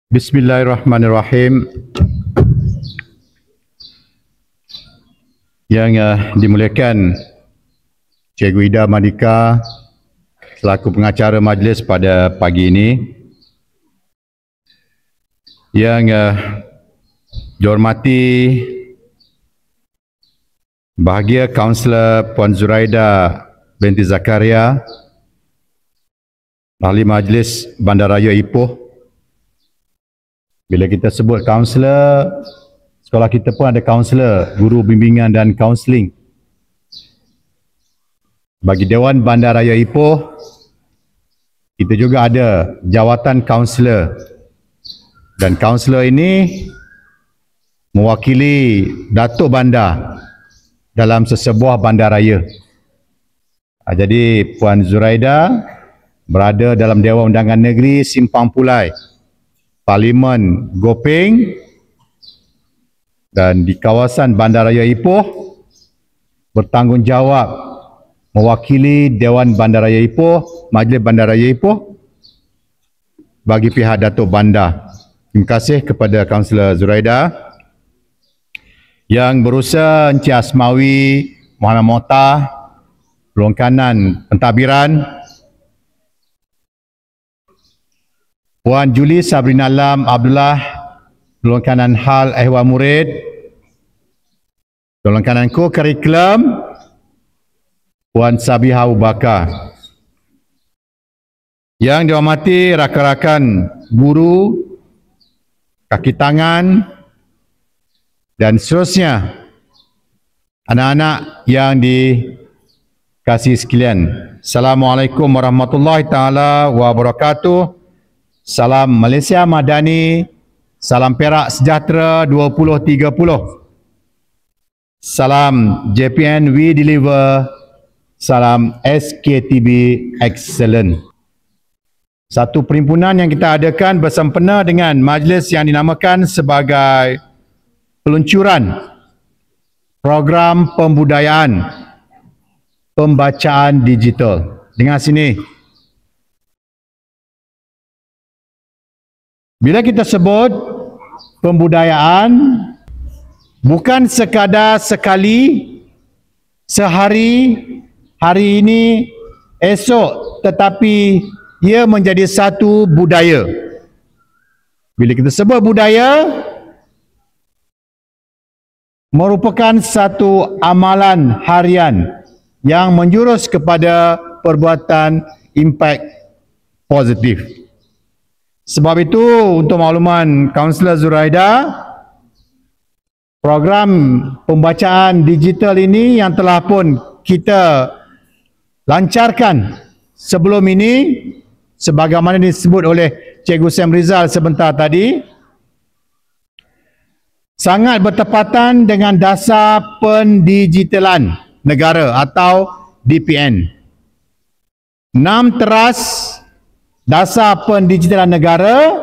Bismillahirrahmanirrahim. Yang dimuliakan Cikgu Ida Madika selaku pengacara majlis pada pagi ini. Yang dihormati bahagia Kaunselor Puan Zuraida binti Zakaria, Ahli Majlis Bandaraya Ipoh. Bila kita sebut kaunselor, sekolah kita pun ada kaunselor, guru bimbingan dan kaunseling. Bagi Dewan Bandaraya Ipoh, kita juga ada jawatan kaunselor. Dan kaunselor ini mewakili Datuk Bandar dalam sesebuah bandaraya. Jadi Puan Zuraida berada dalam Dewan Undangan Negeri Simpang Pulai, Parlimen Gopeng, dan di kawasan Bandaraya Ipoh bertanggungjawab mewakili Dewan Bandaraya Ipoh, Majlis Bandaraya Ipoh bagi pihak Datuk Bandar. Terima kasih kepada Kaunselor Zuraida. Yang berusaha Encik Asmawi, Muhammad Mokhtar, peluang kanan pentadbiran, Puan Juli Sabrina Lam Abdullah, peluang kanan hal ehwal murid, peluang kanan co-curriculum, Puan Sabiha Abu Bakar. Yang dihormati rakan-rakan guru, kaki tangan dan seterusnya, anak-anak yang dikasihi sekalian. Assalamualaikum warahmatullahi taala wabarakatuh. Salam Malaysia Madani, salam Perak Sejahtera 2030. Salam JPN We Deliver, salam SKTB Excellent. Satu perhimpunan yang kita adakan bersempena dengan majlis yang dinamakan sebagai peluncuran program pembudayaan pembacaan digital. Dengar sini. Bila kita sebut pembudayaan, bukan sekadar sekali, sehari, hari ini, esok, tetapi ia menjadi satu budaya. Bila kita sebut budaya, merupakan satu amalan harian yang menjurus kepada perbuatan impak positif. Sebab itu, untuk makluman Kaunselor Zuraida, program pembacaan digital ini yang telah pun kita lancarkan sebelum ini, sebagaimana disebut oleh Cikgu Sam Rizal sebentar tadi, sangat bertepatan dengan Dasar Pendigitalan Negara atau DPN. 6 teras Dasar Pendigitalan Negara,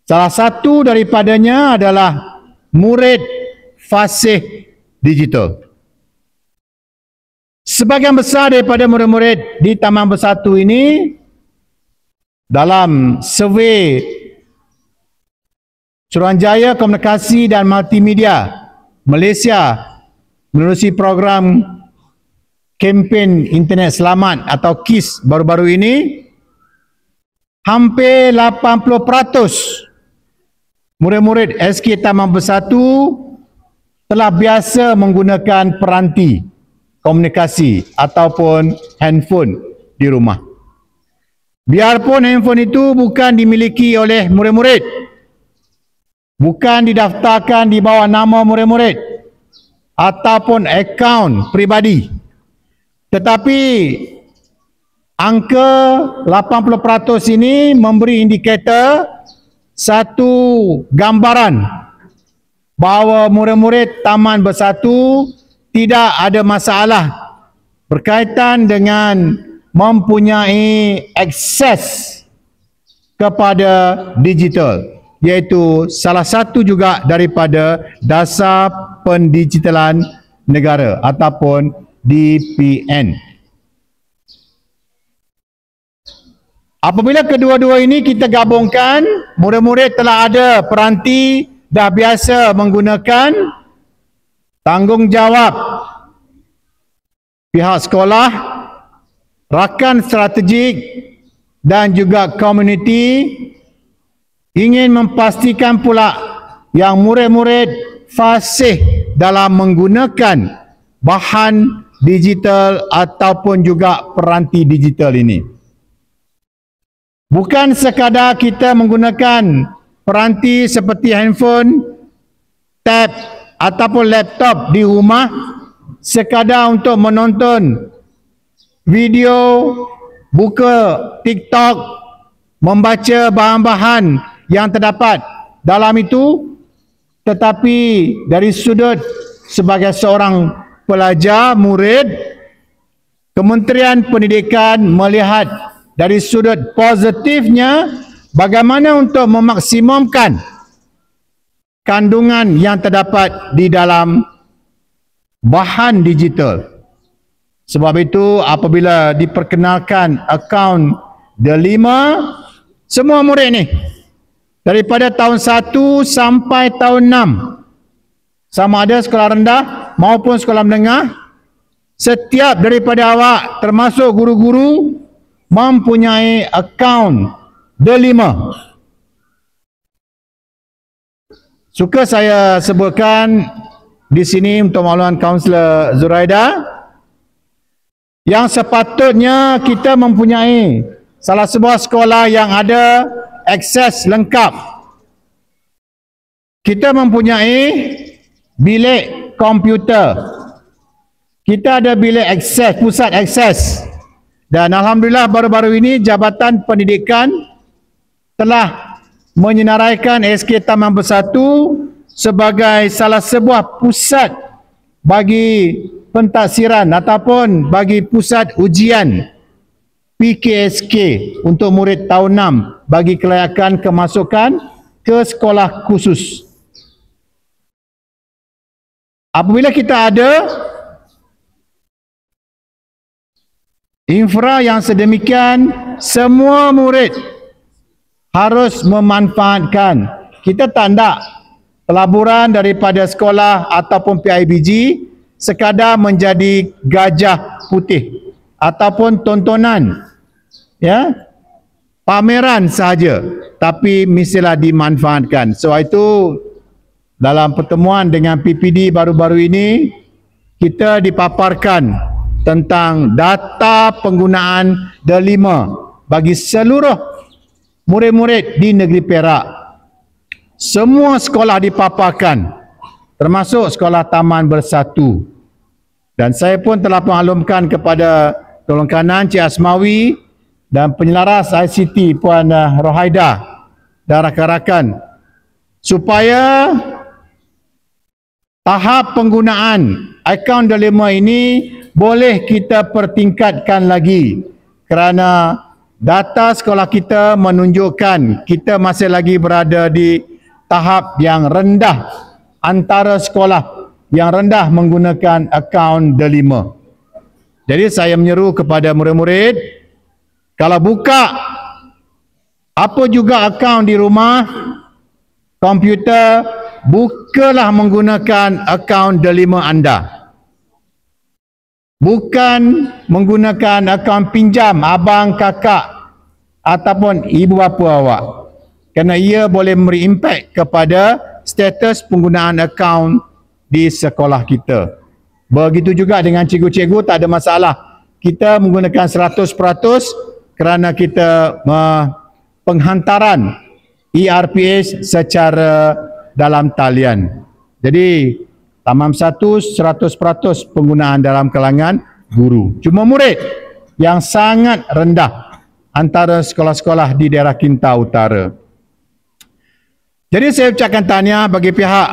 salah satu daripadanya adalah murid fasih digital. Sebahagian besar daripada murid-murid di Taman Bersatu ini dalam survei Suruhanjaya Komunikasi dan Multimedia Malaysia menerusi program kempen Internet Selamat atau KIS baru-baru ini, hampir 80% murid-murid SK Taman Bersatu telah biasa menggunakan peranti komunikasi ataupun handphone di rumah. Biarpun handphone itu bukan dimiliki oleh murid-murid, bukan didaftarkan di bawah nama murid-murid ataupun akaun peribadi, tetapi angka 80% ini memberi indikator satu gambaran bahawa murid-murid Taman Bersatu tidak ada masalah berkaitan dengan mempunyai akses kepada digital, iaitu salah satu juga daripada Dasar Pendigitalan Negara ataupun DPN. Apabila kedua-dua ini kita gabungkan, murid-murid telah ada peranti, dah biasa menggunakan, tanggungjawab pihak sekolah, rakan strategik dan juga komuniti ingin memastikan pula yang murid-murid fasih dalam menggunakan bahan digital ataupun juga peranti digital ini. Bukan sekadar kita menggunakan peranti seperti handphone, tab ataupun laptop di rumah sekadar untuk menonton video, buka TikTok, membaca bahan-bahan yang terdapat dalam itu, tetapi dari sudut sebagai seorang pelajar, murid, Kementerian Pendidikan melihat dari sudut positifnya bagaimana untuk memaksimumkan kandungan yang terdapat di dalam bahan digital. Sebab itu apabila diperkenalkan akaun Delima, semua murid ni daripada tahun 1 sampai tahun 6, sama ada sekolah rendah maupun sekolah menengah, setiap daripada awak termasuk guru-guru mempunyai akaun Delima. Suka saya sebutkan di sini untuk makluman Kaunselor Zuraida, yang sepatutnya kita mempunyai salah sebuah sekolah yang ada akses lengkap. Kita mempunyai bilik komputer, kita ada bilik akses, pusat akses, dan alhamdulillah baru-baru ini Jabatan Pendidikan telah menyenaraikan SK Taman Bersatu sebagai salah sebuah pusat bagi pentaksiran ataupun bagi pusat ujian PKSK untuk murid tahun 6 bagi kelayakan kemasukan ke sekolah khusus. Apabila kita ada infra yang sedemikian, semua murid harus memanfaatkan. Kita tak nak pelaburan daripada sekolah ataupun PIBG sekadar menjadi gajah putih ataupun tontonan, ya, pameran sahaja, tapi mestilah dimanfaatkan. Sebab itu dalam pertemuan dengan PPD baru-baru ini, kita dipaparkan tentang data penggunaan Delima bagi seluruh murid-murid di negeri Perak. Semua sekolah dipaparkan, termasuk sekolah Taman Bersatu. Dan saya pun telah mengaklumkan kepada tolong kanan Cik Asmawi dan penyelaras ICT Puan Rohaida dan rakan-rakan supaya tahap penggunaan akaun Delima ini boleh kita pertingkatkan lagi, kerana data sekolah kita menunjukkan kita masih lagi berada di tahap yang rendah antara sekolah yang rendah menggunakan akaun Delima. Jadi saya menyeru kepada murid-murid, kalau buka apa juga akaun di rumah, komputer, bukalah menggunakan akaun Delima anda. Bukan menggunakan akaun pinjam abang, kakak ataupun ibu bapa awak. Kerana ia boleh memberi impak kepada status penggunaan akaun di sekolah kita. Begitu juga dengan cikgu-cikgu, tak ada masalah. Kita menggunakan 100% kerana kita penghantaran ERPS secara dalam talian. Jadi Taman Bersatu 100% penggunaan dalam kalangan guru. Cuma murid yang sangat rendah antara sekolah-sekolah di daerah Kinta Utara. Jadi saya ucapkan tahniah bagi pihak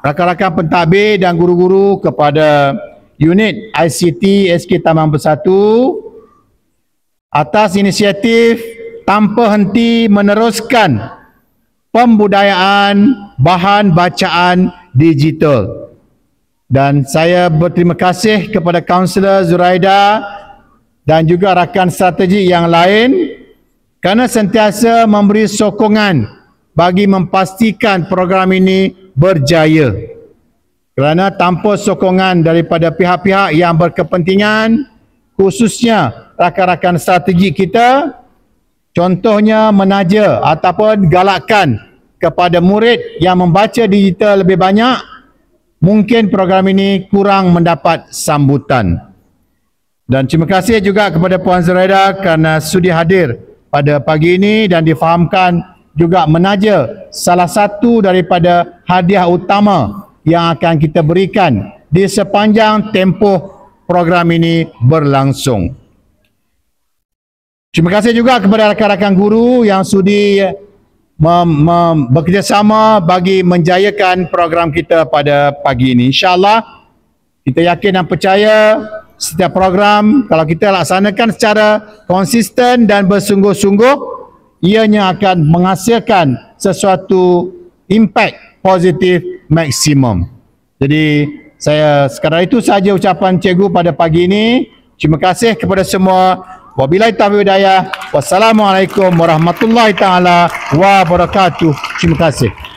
rakan-rakan pentadbir dan guru-guru kepada unit ICT SK Taman Bersatu atas inisiatif tanpa henti meneruskan pembudayaan bahan bacaan digital. Dan saya berterima kasih kepada Kaunselor Zuraida dan juga rakan strategi yang lain kerana sentiasa memberi sokongan bagi memastikan program ini berjaya. Kerana tanpa sokongan daripada pihak-pihak yang berkepentingan, khususnya rakan-rakan strategi kita, contohnya menaja ataupun galakkan kepada murid yang membaca digital lebih banyak, mungkin program ini kurang mendapat sambutan. Dan terima kasih juga kepada Puan Zuraida kerana sudi hadir pada pagi ini dan difahamkan juga menaja salah satu daripada hadiah utama yang akan kita berikan di sepanjang tempoh program ini berlangsung. Terima kasih juga kepada rakan-rakan guru yang sudi bekerjasama bagi menjayakan program kita pada pagi ini. InsyaAllah kita yakin dan percaya setiap program kalau kita laksanakan secara konsisten dan bersungguh-sungguh, ianya akan menghasilkan sesuatu impact positif maksimum. Jadi sekadar itu sahaja ucapan cikgu pada pagi ini. Terima kasih kepada semua. Wabillahi taufiq wal hidayah. Wassalamualaikum warahmatullahi taala wabarakatuh. Terima kasih.